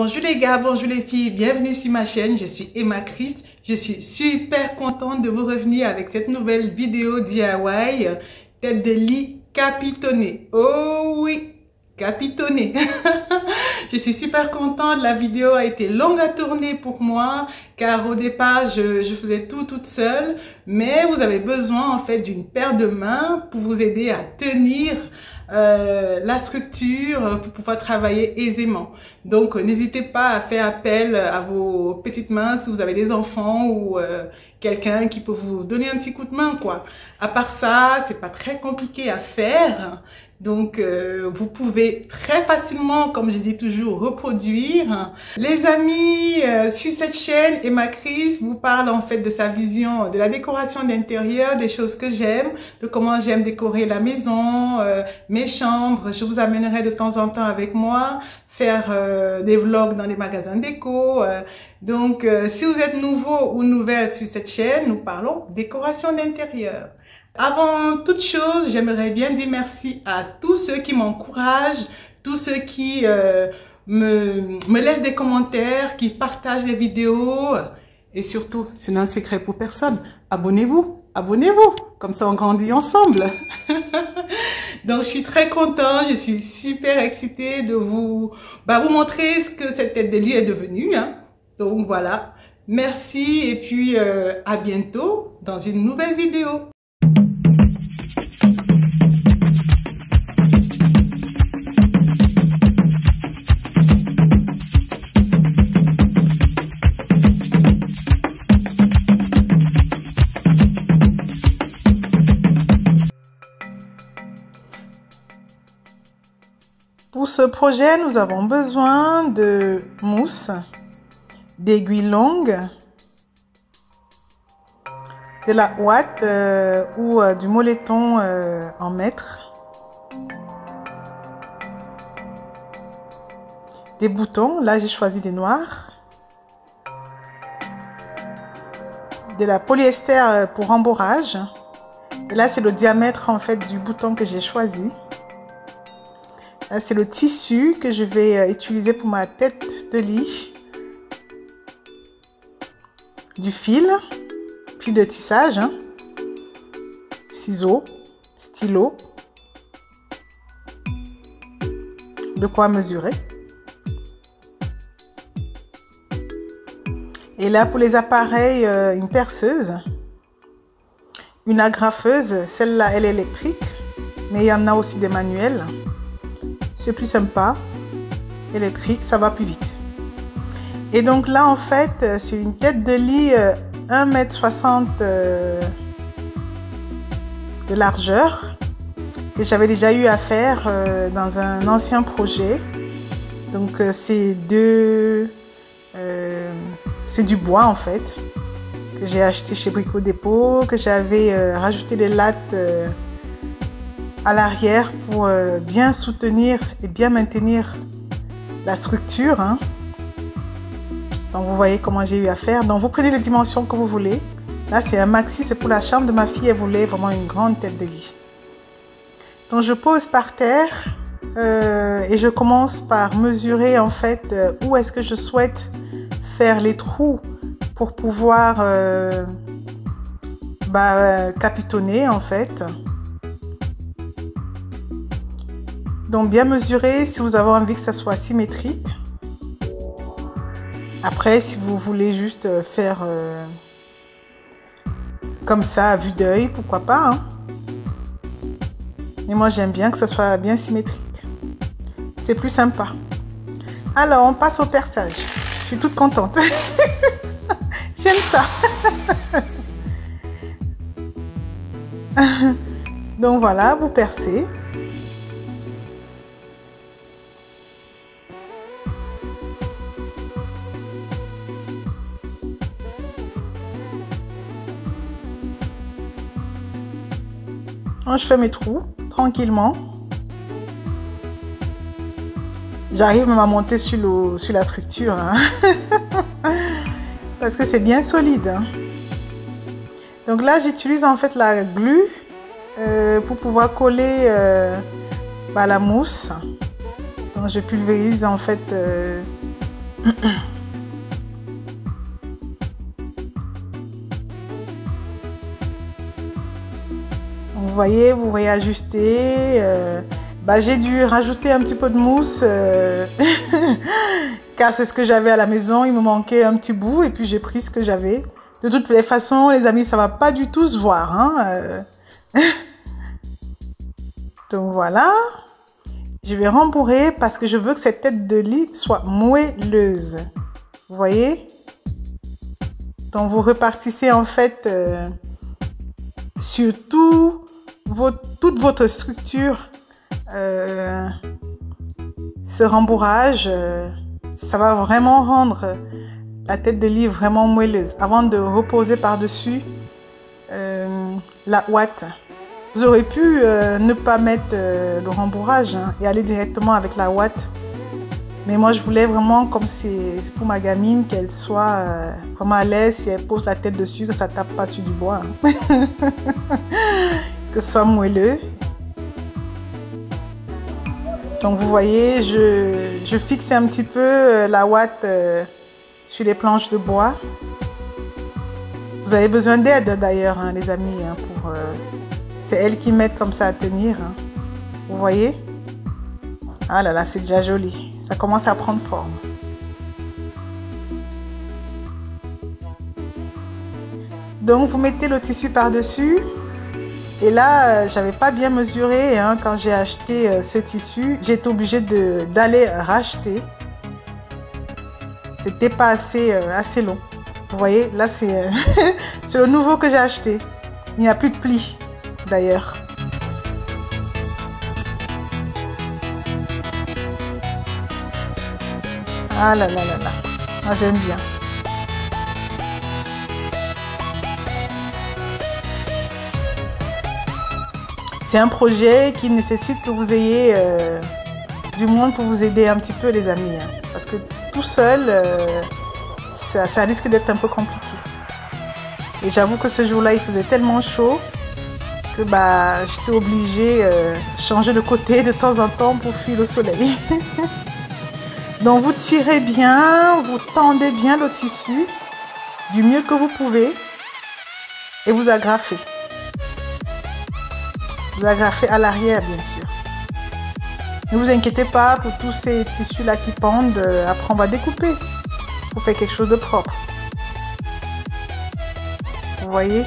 Bonjour les gars, bonjour les filles, bienvenue sur ma chaîne, je suis Emma Christ. Je suis super contente de vous revenir avec cette nouvelle vidéo DIY, tête de lit capitonnée. Oh oui, capitonnée. Je suis super contente, la vidéo a été longue à tourner pour moi, car au départ, je faisais tout toute seule, mais vous avez besoin en fait d'une paire de mains pour vous aider à tenir la structure pour pouvoir travailler aisément. Donc n'hésitez pas à faire appel à vos petites mains si vous avez des enfants ou quelqu'un qui peut vous donner un petit coup de main quoi. À part ça, c'est pas très compliqué à faire. Donc, vous pouvez très facilement, comme je dis toujours, reproduire. Les amis, sur cette chaîne, Emma Christ vous parle en fait de sa vision de la décoration d'intérieur, des choses que j'aime, de comment j'aime décorer la maison, mes chambres. Je vous amènerai de temps en temps avec moi faire des vlogs dans les magasins déco. Donc, si vous êtes nouveau ou nouvelle sur cette chaîne, nous parlons décoration d'intérieur. Avant toute chose, j'aimerais bien dire merci à tous ceux qui m'encouragent, tous ceux qui me laissent des commentaires, qui partagent les vidéos. Et surtout, c'est un secret pour personne, abonnez-vous, abonnez-vous, comme ça on grandit ensemble. Donc je suis très contente, je suis super excitée de vous montrer ce que cette tête de lit est devenue. Donc voilà, merci et puis à bientôt dans une nouvelle vidéo. Pour ce projet, nous avons besoin de mousse, d'aiguilles longues, de la ouate ou du moleton en mètre, des boutons, là j'ai choisi des noirs, de la polyester pour rembourrage, et là c'est le diamètre en fait du bouton que j'ai choisi. Là, c'est le tissu que je vais utiliser pour ma tête de lit. Du fil de tissage, ciseaux, stylo, de quoi mesurer. Et là, pour les appareils, une perceuse, une agrafeuse, celle-là, elle est électrique, mais il y en a aussi des manuels. C'est plus sympa, électrique, ça va plus vite. Et donc là, en fait, c'est une tête de lit 1,60 m de largeur que j'avais déjà eu à faire dans un ancien projet. Donc c'est du bois en fait que j'ai acheté chez Brico Dépôt, que j'avais rajouté des lattes à l'arrière pour bien soutenir et bien maintenir la structure. Donc vous voyez comment j'ai eu à faire. Donc vous prenez les dimensions que vous voulez. Là c'est un maxi, c'est pour la chambre de ma fille, elle voulait vraiment une grande tête de lit. Donc je pose par terre et je commence par mesurer en fait où est-ce que je souhaite faire les trous pour pouvoir capitonner en fait. Donc bien mesurer si vous avez envie que ça soit symétrique. Après, si vous voulez juste faire comme ça à vue d'œil, pourquoi pas. Et moi j'aime bien que ça soit bien symétrique. C'est plus sympa. Alors on passe au perçage. Je suis toute contente. J'aime ça. Donc voilà, vous percez. Je fais mes trous tranquillement. J'arrive même à monter sur la structure parce que c'est bien solide. Donc là j'utilise en fait la glue pour pouvoir coller la mousse. Donc je pulvérise en fait voyez, vous réajustez. J'ai dû rajouter un petit peu de mousse car c'est ce que j'avais à la maison. Il me manquait un petit bout et puis j'ai pris ce que j'avais. De toutes les façons, les amis, ça va pas du tout se voir. Hein. Donc voilà. Je vais rembourrer parce que je veux que cette tête de lit soit moelleuse. Vous voyez? Donc vous repartissez en fait sur toute votre structure. Ce rembourrage, ça va vraiment rendre la tête de lit vraiment moelleuse. Avant de reposer par-dessus la ouate. Vous aurez pu ne pas mettre le rembourrage et aller directement avec la ouate. Mais moi, je voulais vraiment, comme c'est pour ma gamine, qu'elle soit vraiment à l'aise si elle pose la tête dessus, que ça ne tape pas sur du bois. Que ce soit moelleux. Donc, vous voyez, je fixe un petit peu la ouate sur les planches de bois. Vous avez besoin d'aide d'ailleurs, hein, les amis, hein, pour... c'est elles qui m'aident comme ça à tenir. Hein. Vous voyez? Ah là là, c'est déjà joli. Ça commence à prendre forme. Donc, vous mettez le tissu par-dessus. Et là, j'avais pas bien mesuré hein, quand j'ai acheté ce tissu. J'ai été obligée d'aller racheter. C'était pas assez long. Vous voyez, là, c'est le nouveau que j'ai acheté. Il n'y a plus de plis, d'ailleurs. Ah là là là là. Moi, j'aime bien. C'est un projet qui nécessite que vous ayez du monde pour vous aider un petit peu, les amis. Hein, parce que tout seul, ça risque d'être un peu compliqué. Et j'avoue que ce jour-là, il faisait tellement chaud que j'étais obligée de changer de côté de temps en temps pour fuir le soleil. Donc vous tirez bien, vous tendez bien le tissu du mieux que vous pouvez et vous agrafez. Vous agrafez à l'arrière, bien sûr. Ne vous inquiétez pas pour tous ces tissus-là qui pendent. Après, on va découper pour faire quelque chose de propre. Vous voyez?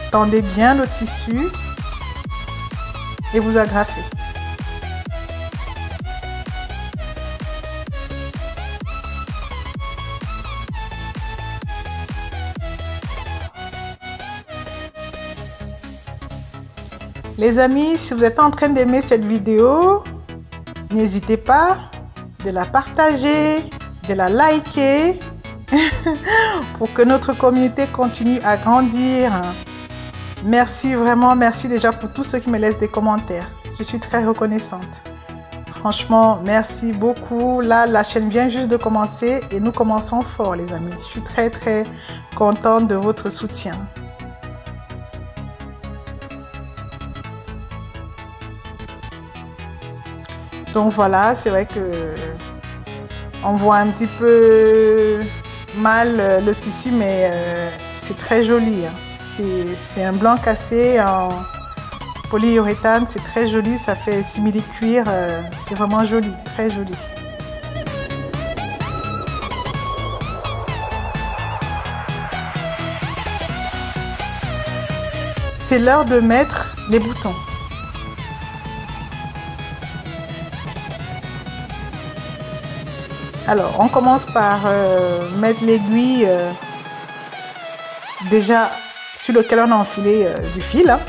Tendez bien le tissu et vous agrafez. Les amis, si vous êtes en train d'aimer cette vidéo, n'hésitez pas de la partager, de la liker pour que notre communauté continue à grandir. Merci vraiment, merci déjà pour tous ceux qui me laissent des commentaires. Je suis très reconnaissante. Franchement, merci beaucoup. Là, la chaîne vient juste de commencer et nous commençons fort, les amis. Je suis très, très contente de votre soutien. Donc voilà, c'est vrai que on voit un petit peu mal le tissu, mais c'est très joli. Hein. C'est un blanc cassé en polyuréthane, c'est très joli, ça fait simili-cuir, c'est vraiment joli, très joli. C'est l'heure de mettre les boutons. Alors, on commence par mettre l'aiguille déjà sur lequel on a enfilé du fil. Hein.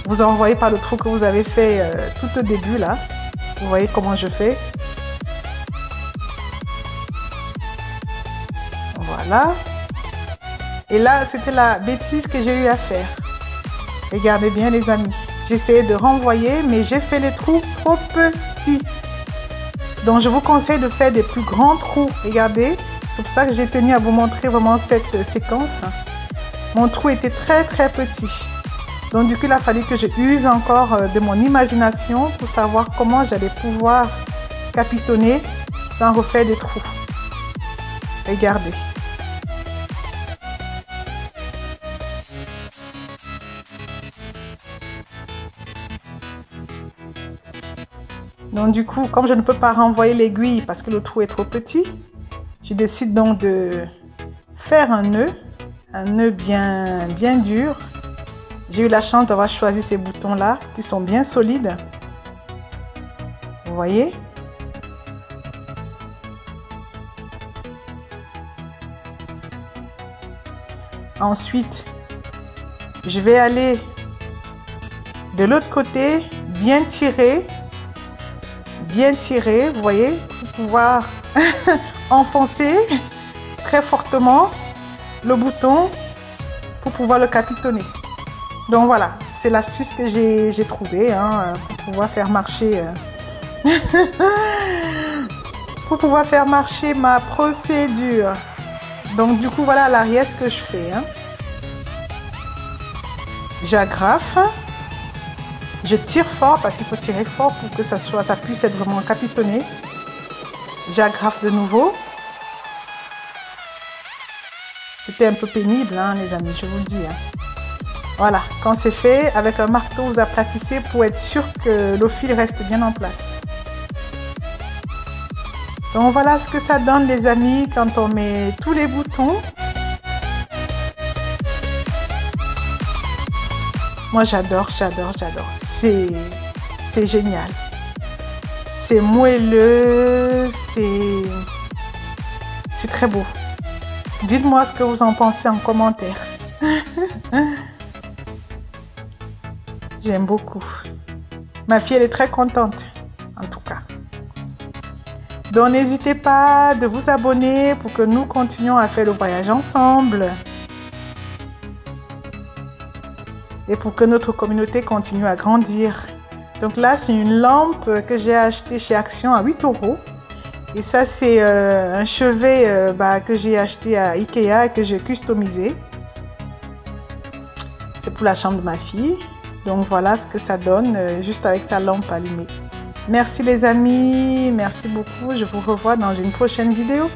Vous envoyez par le trou que vous avez fait tout au début là. Vous voyez comment je fais. Voilà. Et là, c'était la bêtise que j'ai eu à faire. Regardez bien les amis. J'ai essayé de renvoyer, mais j'ai fait les trous trop petits. Donc, je vous conseille de faire des plus grands trous. Regardez, c'est pour ça que j'ai tenu à vous montrer vraiment cette séquence. Mon trou était très, très petit. Donc, du coup, il a fallu que je use encore de mon imagination pour savoir comment j'allais pouvoir capitonner sans refaire des trous. Regardez. Donc du coup, comme je ne peux pas renvoyer l'aiguille parce que le trou est trop petit, je décide donc de faire un nœud bien dur. J'ai eu la chance d'avoir choisi ces boutons là qui sont bien solides. Vous voyez? Ensuite, je vais aller de l'autre côté, bien tirer, vous voyez, pour pouvoir enfoncer très fortement le bouton pour pouvoir le capitonner. Donc voilà, c'est l'astuce que j'ai trouvée pour pouvoir faire marcher ma procédure. Donc du coup voilà à l'arrière ce que je fais. J'agrafe, je tire fort parce qu'il faut tirer fort pour que ça puisse être vraiment capitonné. J'agrafe de nouveau. C'était un peu pénible les amis, je vous le dis. Voilà, quand c'est fait, avec un marteau vous aplatissez pour être sûr que le fil reste bien en place. Donc voilà ce que ça donne les amis quand on met tous les boutons. Moi j'adore. C'est génial. C'est moelleux, c'est très beau. Dites-moi ce que vous en pensez en commentaire. J'aime beaucoup. Ma fille elle est très contente en tout cas. Donc n'hésitez pas de vous abonner pour que nous continuions à faire le voyage ensemble. Et pour que notre communauté continue à grandir. Donc là, c'est une lampe que j'ai achetée chez Action à 8 €. Et ça, c'est un chevet que j'ai acheté à Ikea et que j'ai customisé. C'est pour la chambre de ma fille. Donc voilà ce que ça donne juste avec sa lampe allumée. Merci les amis, merci beaucoup. Je vous revois dans une prochaine vidéo.